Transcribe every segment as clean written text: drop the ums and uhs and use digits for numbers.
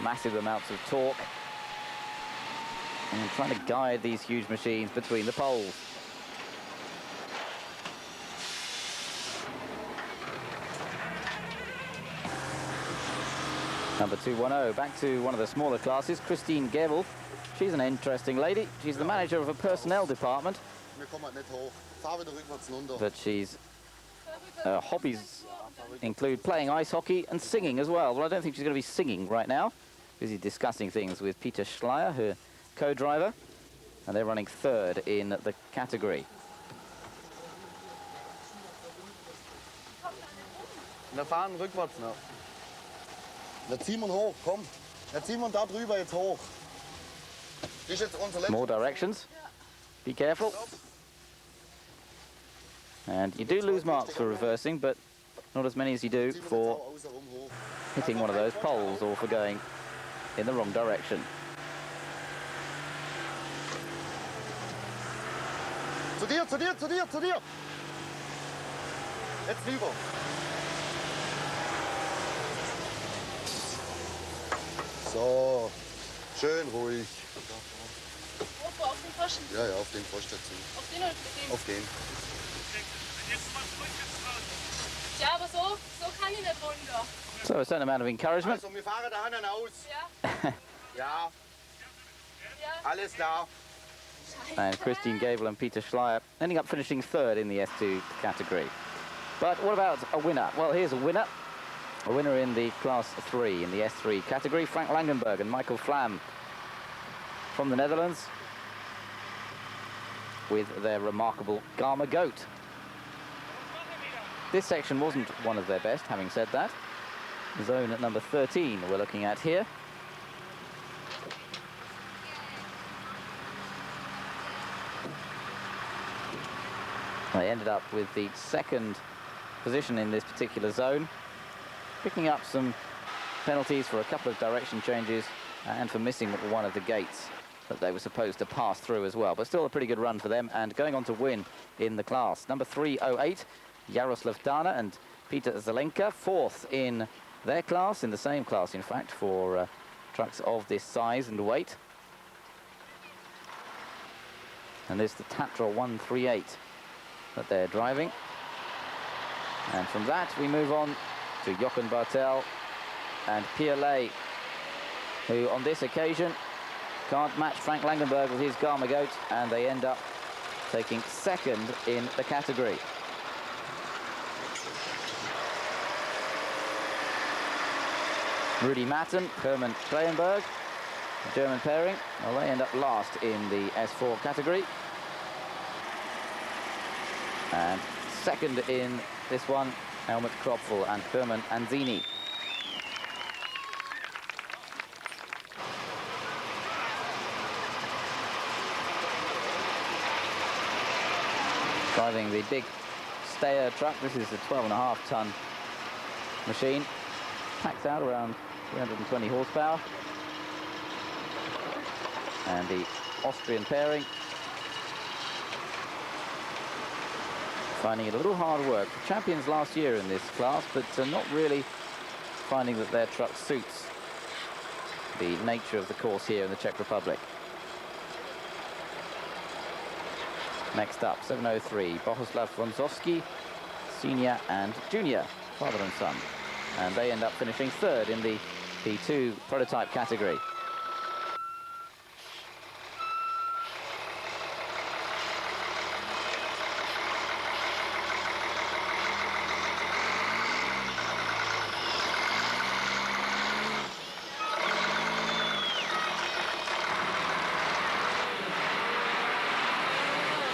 massive amounts of torque, and trying to guide these huge machines between the poles. Number 210, back to one of the smaller classes, Christine Gebel. She's an interesting lady. She's the manager of a personnel department. But she's hobbies include playing ice hockey and singing as well. Well, I don't think she's going to be singing right now. Busy discussing things with Peter Schleier, her co-driver, and they're running third in the category. Wir fahren rückwärts noch. Jetzt ziehen wir hoch, komm. Jetzt ziehen wir da drüber jetzt hoch. Das ist jetzt unser letzter. More directions. Be careful. And you do lose marks for reversing, but not as many as you do for hitting one of those poles or for going in the wrong direction. Zu dir, zu dir, zu dir, zu dir. Jetzt rüber. So, schön ruhig. Wo, auf den Pfosten? Ja, ja, auf den Pfosten dazu. Auf den oder auf den? Auf den. Ja, aber so kann ich nicht runter. So a certain amount of encouragement. Also, wir fahren da hinten aus. Ja. Ja. Ja. Alles da. And Christine Gebel and Peter Schleier ending up finishing third in the S2 category. But what about a winner? Well, here's a winner. A winner in the Class 3, in the S3 category, Frank Langenberg and Michael Flam from the Netherlands with their remarkable Garma goat. This section wasn't one of their best, having said that. Zone at number 13 we're looking at here. They ended up with the second position in this particular zone, picking up some penalties for a couple of direction changes and for missing one of the gates that they were supposed to pass through as well. But still a pretty good run for them and going on to win in the class. Number 308, Jaroslav Dana and Peter Zelenka, fourth in their class, in the same class in fact, for trucks of this size and weight. And this is the Tatra 138 that they're driving. And from that we move on to Jochen Bartel and Pierre Lay, who on this occasion can't match Frank Langenberg with his Garma goat, and they end up taking second in the category. Rudi Matten, Hermann Kleienberg, the German pairing, well, they end up last in the S4 category. And second in this one, Helmut Kropfel and Hermann Anzini. Driving the big Steyr truck. This is a 12.5-ton machine. Packs out around 320 horsepower. And the Austrian pairing finding it a little hard work. Champions last year in this class, but not really finding that their truck suits the nature of the course here in the Czech Republic. Next up, 703, Bohuslav Ronzowski, senior and junior, father and son. And they end up finishing third in the P2 prototype category.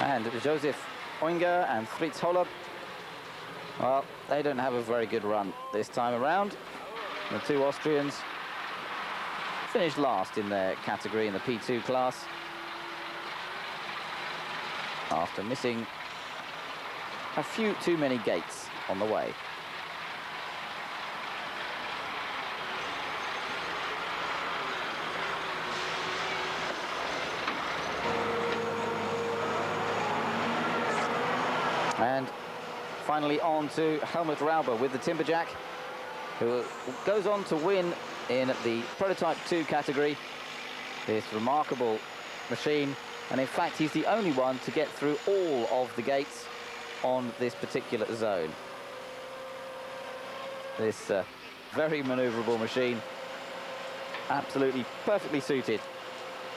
And Josef Oinger and Fritz Holler, well, they don't have a very good run this time around. The two Austrians finished last in their category in the P2 class after missing a few too many gates on the way. And finally on to Helmut Rauber with the Timberjack, who goes on to win in the Prototype 2 category. This remarkable machine, and in fact he's the only one to get through all of the gates on this particular zone. This very manoeuvrable machine, absolutely perfectly suited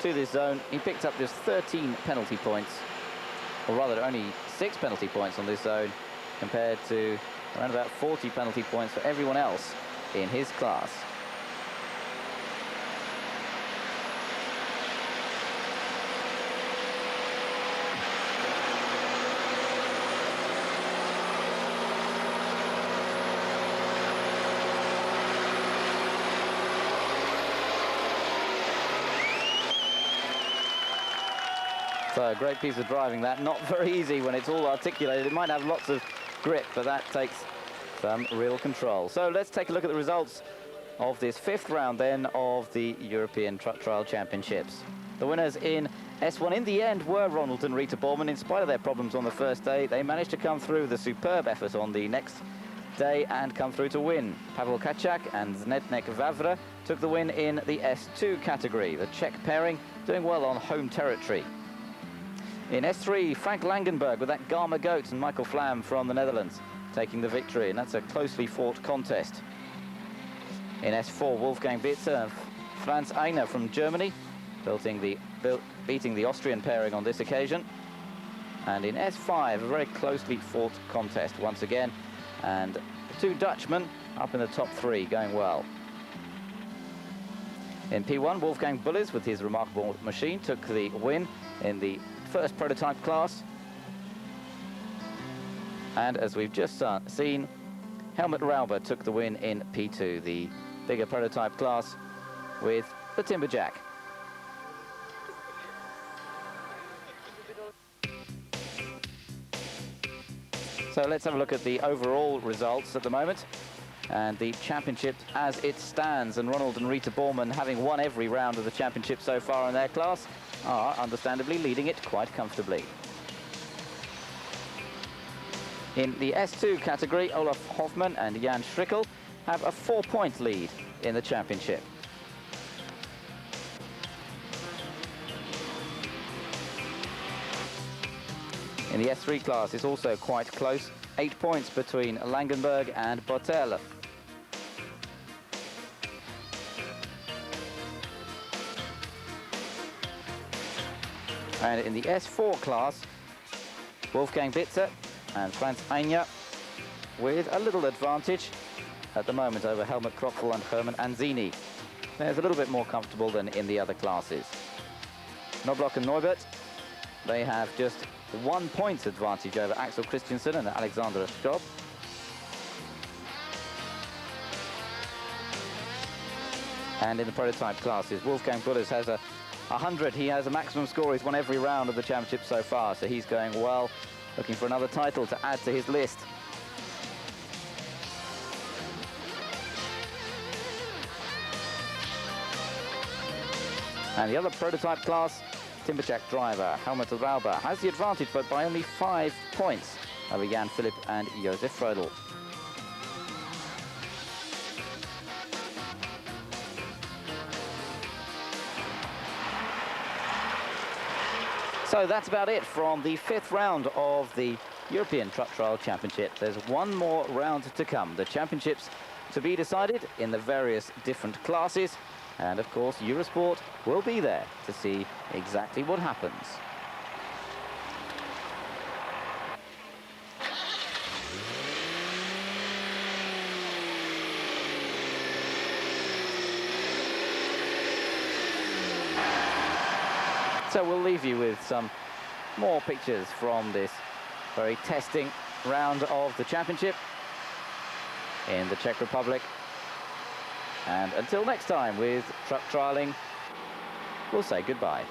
to this zone. He picked up just 13 penalty points, or rather only 6 penalty points on this zone, compared to around about 40 penalty points for everyone else in his class. So a great piece of driving that. Not very easy when it's all articulated. It might have lots of grip, but that takes some real control. So let's take a look at the results of this 5th round then of the European Truck Trial Championships. The winners in S1 in the end were Ronald and Rita Bormann. In spite of their problems on the first day, they managed to come through with a superb effort on the next day and come through to win. Pavel Kaczak and Zdeněk Vavra took the win in the S2 category. The Czech pairing doing well on home territory. In S3, Frank Langenberg with that Garma Goat and Michael Flam from the Netherlands taking the victory, and that's a closely fought contest. In S4, Wolfgang Bitzer and Franz Einer from Germany beating the Austrian pairing on this occasion. And in S5, a very closely fought contest once again, and the 2 Dutchmen up in the top 3 going well. In P1, Wolfgang Bullis with his remarkable machine took the win in the first prototype class. And as we've just seen, Helmut Rauber took the win in P2, the bigger prototype class, with the Timberjack. So let's have a look at the overall results at the moment. And the championship as it stands, and Ronald and Rita Bormann, having won every round of the championship so far in their class, are understandably leading it quite comfortably. In the S2 category, Olaf Hoffmann and Jan Schrickel have a 4-point lead in the championship. In the S3 class, it's also quite close. 8 points between Langenberg and Botel. And in the S4 class, Wolfgang Bitzer and Franz Einer with a little advantage at the moment over Helmut Kropfel and Hermann Anzini. There's a little bit more comfortable than in the other classes. Knobloch and Neubert, they have just 1 point advantage over Axel Christensen and Alexander Stob. And in the prototype classes, Wolfgang Bullis has a 100. He has a maximum score. He's won every round of the championship so far, so he's going well, looking for another title to add to his list. And the other prototype class, Timberjack driver Helmut Rauber has the advantage, but by only 5 points over Jan Philipp and Josef Frödel. So that's about it from the 5th round of the European Truck Trial Championship. There's one more round to come. The championships to be decided in the various different classes. And of course, Eurosport will be there to see exactly what happens. So we'll leave you with some more pictures from this very testing round of the championship in the Czech Republic. And until next time with truck trialing, we'll say goodbye.